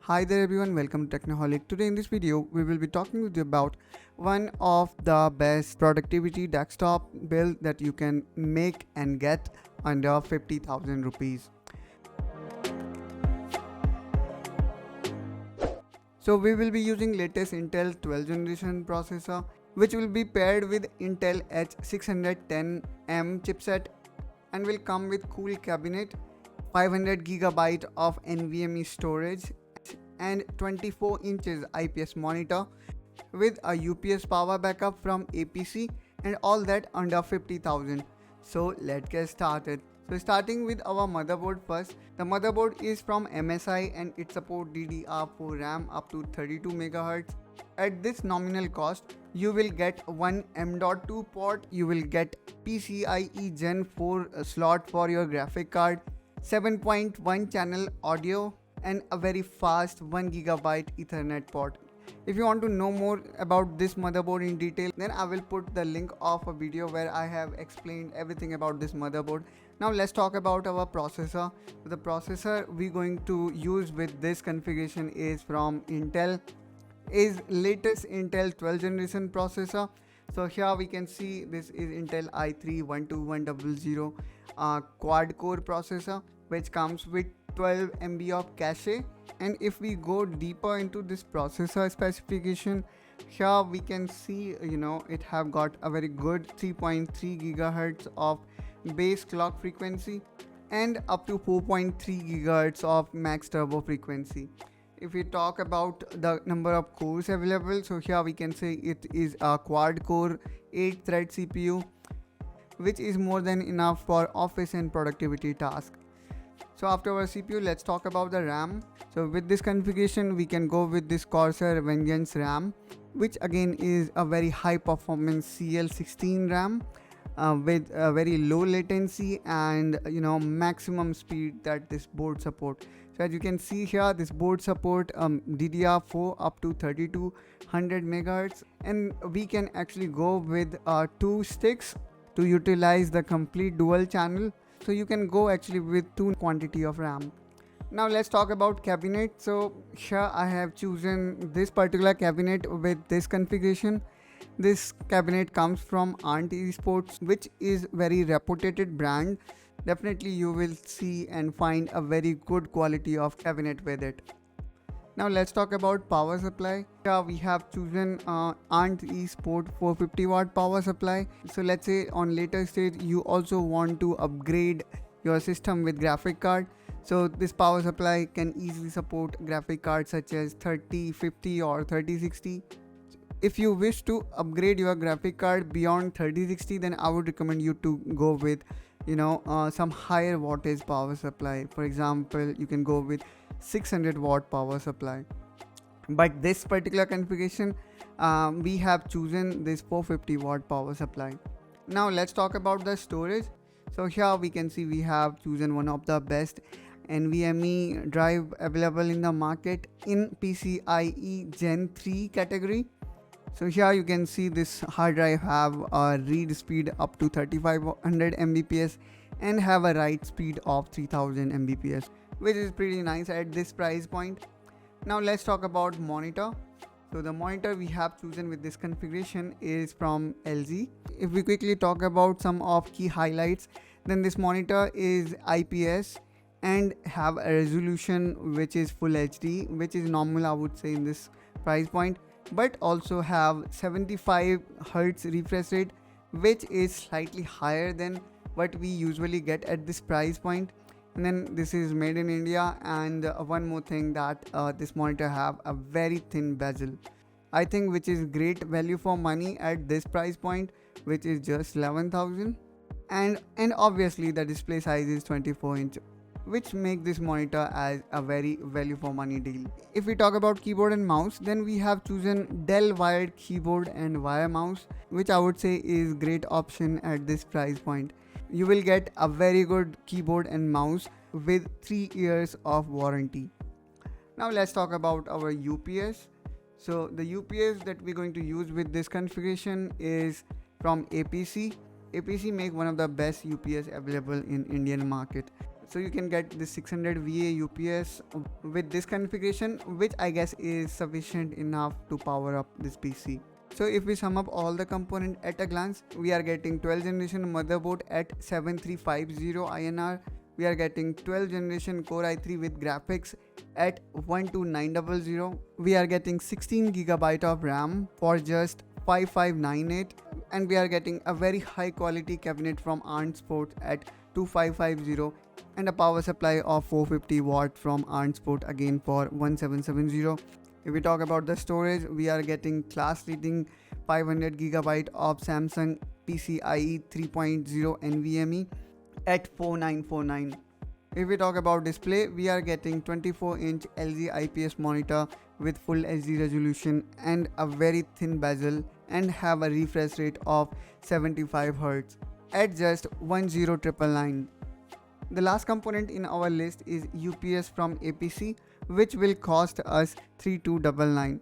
Hi there everyone, welcome to Technoholic. Today in this video, we will be talking with you about one of the best productivity desktop build that you can make and get under 50,000 rupees. So we will be using latest Intel 12th generation processor, which will be paired with Intel H610M chipset and will come with cool cabinet, 500GB of NVMe storage and 24 inches IPS monitor with a UPS power backup from APC, and all that under 50,000. So let's get started. So starting with our motherboard first. The motherboard is from MSI and it supports DDR4 RAM up to 32 MHz. At this nominal cost, you will get one M.2 port, you will get PCIe Gen 4 slot for your graphic card, 7.1 channel audio, and a very fast 1GB Ethernet port. If you want to know more about this motherboard in detail, then I will put the link of a video where I have explained everything about this motherboard. Now let's talk about our processor. The processor we're going to use with this configuration is from Intel, is latest Intel 12th generation processor. So here we can see this is Intel i3-12100 quad core processor, which comes with 12 MB of cache. And if we go deeper into this processor specification, here we can see it have got a very good 3.3 GHz of base clock frequency and up to 4.3 GHz of max turbo frequency. If we talk about the number of cores available, so here we can say it is a quad core 8 thread CPU, which is more than enough for office and productivity tasks. So after our CPU, let's talk about the RAM. So with this configuration, we can go with this Corsair Vengeance RAM, which again is a very high performance CL16 RAM with a very low latency and maximum speed that this board support. So as you can see here, this board support DDR4 up to 3200 MHz, and we can actually go with 2 sticks to utilize the complete dual channel. So you can go actually with 2 quantity of RAM. Now let's talk about cabinet. So here I have chosen this particular cabinet with this configuration. This cabinet comes from Ant Esports, which is very reputed brand. Definitely you will see and find a very good quality of cabinet with it. Now let's talk about power supply. Here we have chosen Ant Esport 450 watt power supply. So let's say on later stage you also want to upgrade your system with graphic card. So this power supply can easily support graphic cards such as 3050 or 3060. If you wish to upgrade your graphic card beyond 3060, then I would recommend you to go with some higher wattage power supply. For example, you can go with 600 watt power supply, but this particular configuration we have chosen this 450 watt power supply. Now let's talk about the storage. So here we can see we have chosen one of the best NVMe drive available in the market in PCIe Gen 3 category. So here you can see this hard drive have a read speed up to 3500 Mbps and have a write speed of 3000 Mbps, which is pretty nice at this price point. Now let's talk about monitor. So the monitor we have chosen with this configuration is from LG. If we quickly talk about some of key highlights, then this monitor is IPS and have a resolution which is Full HD, which is normal I would say in this price point, but also have 75 Hz refresh rate, which is slightly higher than what we usually get at this price point. And then this is made in India, and one more thing that this monitor have a very thin bezel, I think, which is great value for money at this price point, which is just 11,000. And obviously the display size is 24 inch, which make this monitor as a very value for money deal. If we talk about keyboard and mouse, then we have chosen Dell wired keyboard and wire mouse, which I would say is great option at this price point. You will get a very good keyboard and mouse with 3 years of warranty. Now let's talk about our UPS. So the UPS that we're going to use with this configuration is from APC. APC make one of the best UPS available in Indian market. So you can get this 600 VA UPS with this configuration, which I guess is sufficient enough to power up this PC. So if we sum up all the components at a glance, we are getting 12th generation motherboard at 7350 INR. We are getting 12th generation Core i3 with graphics at 12900. We are getting 16GB of RAM for just 5598, and we are getting a very high quality cabinet from Rs.50000 at 2550, and a power supply of 450 watt from Rs.50000 again for 1770. If we talk about the storage, we are getting class leading 500GB of Samsung PCIe 3.0 NVMe at 4949. If we talk about display, we are getting 24-inch LG IPS monitor with full HD resolution and a very thin bezel, and have a refresh rate of 75Hz at just 10999. The last component in our list is UPS from APC, which will cost us 3299,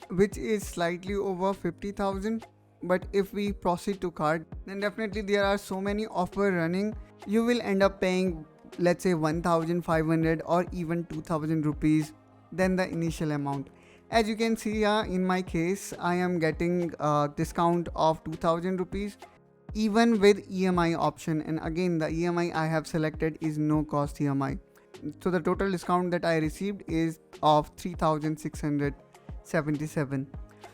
which is slightly over 50,000. But if we proceed to cart, then definitely there are so many offers running, you will end up paying, let's say, 1,500 or even 2,000 rupees than the initial amount. As you can see here, in my case, I am getting a discount of 2,000 rupees even with EMI option, and again the EMI I have selected is no cost EMI. So the total discount that I received is of 3,677.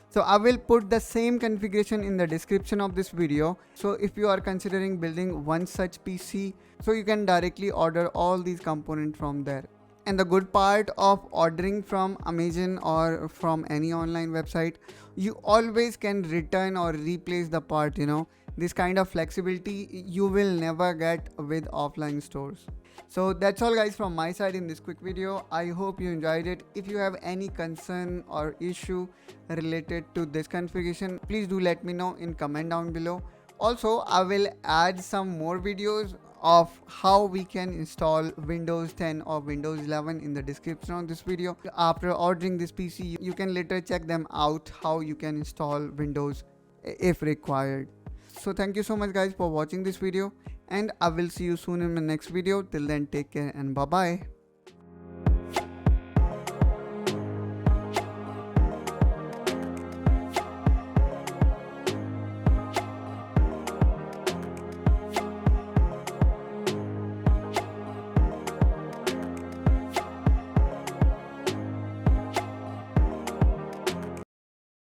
So I will put the same configuration in the description of this video. So if you are considering building one such PC, so you can directly order all these components from there. And the good part of ordering from Amazon or from any online website, you always can return or replace the part, This kind of flexibility you will never get with offline stores. So that's all guys from my side in this quick video. I hope you enjoyed it. If you have any concern or issue related to this configuration, please do let me know in comment down below. Also, I will add some more videos of how we can install Windows 10 or Windows 11 in the description of this video. After ordering this PC, you can later check them out how you can install Windows if required. So thank you so much guys for watching this video, and I will see you soon in my next video. Till then, take care and bye bye.